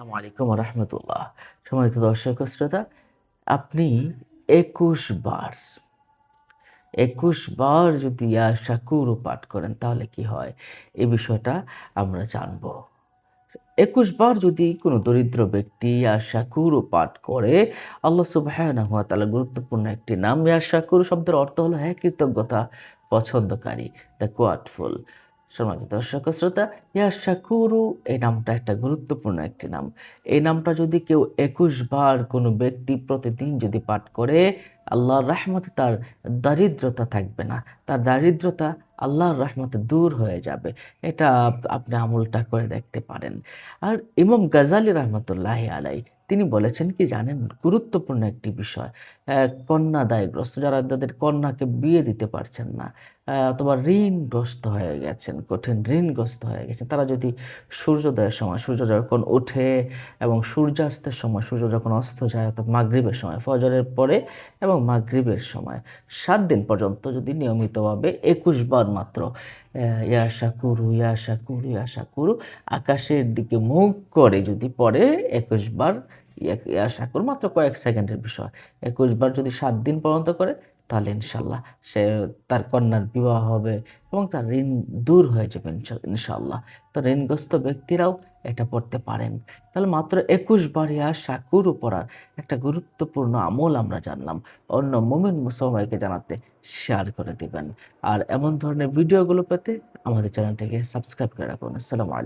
আসসালামু আলাইকুম রহমতুল্লাহ। সম্মানিত দর্শক ও শ্রোতা, আপনি ২১ বার ২১ বার যদি ইয়া শাকুরু পাঠ করেন তাহলে কি হয়? এই বিষয়টা আমরা জানব। ২১ বার যদি কোনো দরিদ্র ব্যক্তি ইয়া শাকুরু পাঠ করে, আল্লাহ সুবহানাহু ওয়া তাআলা গুরুত্বপূর্ণ একটি নাম। ইয়া শাকুর শব্দের অর্থ হলো কৃতজ্ঞতা পছন্দকারী, দ্য গ্রেটফুল। সম্মানিত দর্শক ও শ্রোতা, ইয়া শাকুরু এই নামটা একটা গুরুত্বপূর্ণ একটি নাম। এই নামটা যদি কেউ ২১ বার কোনো ব্যক্তি প্রতিদিন যদি পাঠ করে, আল্লাহর রহমতে তার দারিদ্রতা থাকবে না। তার দারিদ্রতা আল্লাহর রহমতে দূর হয়ে যাবে। এটা আপনি আমলটা করে দেখতে পারেন। আর ইমাম গাজ্জালী রাহমাতুল্লাহি আলাইহি তিনি বলেছেন কি জানেন? গুরুত্বপূর্ণ একটি বিষয়। কন্যা দায়গ্রস্ত যারা তাদের কন্যাকে বিয়ে দিতে পারছেন না, অথবা ঋণগ্রস্ত হয়ে গেছেন, কঠিন ঋণগ্রস্ত হয়ে গেছেন। তারা যদি সূর্যোদয়ের সময়, সূর্য যখন ওঠে এবং সূর্যাস্তের সময়, সূর্য যখন অস্ত যায় অর্থাৎ মাগরিবের সময়, ফজরের পরে এবং মাগরিবের সময় ৭ দিন পর্যন্ত যদি নিয়মিতভাবে ২১ বার মাত্র ইয়া শাকুরু, ইয়া শাকুরু, ইয়া শাকুরু আকাশের দিকে মুখ করে যদি পড়ে ২১ বার ইয়া শাকুর মাত্র কয়েক সেকেন্ডের বিষয়। ২১ বার যদি ৭ দিন পর্যন্ত করে তাহলে ইনশাআল্লাহ সে তার কন্যার বিবাহ হবে এবং তার ঋণ দূর হয়ে যাবে ইনশাআল্লাহ। তো ঋণগ্রস্ত ব্যক্তিরাও এটা পড়তে পারেন। তাহলে মাত্র ২১ বার ইয়া শাকুরু পড়ার একটা গুরুত্বপূর্ণ আমল আমরা জানলাম। অন্য মুমিন মুসলমানকে জানাতে শেয়ার করে দিবেন। আর এমন ধরনের ভিডিওগুলো পেতে আমাদের চ্যানেলটাকে সাবস্ক্রাইব করে রাখুন। আসসালামু আলাইকুম।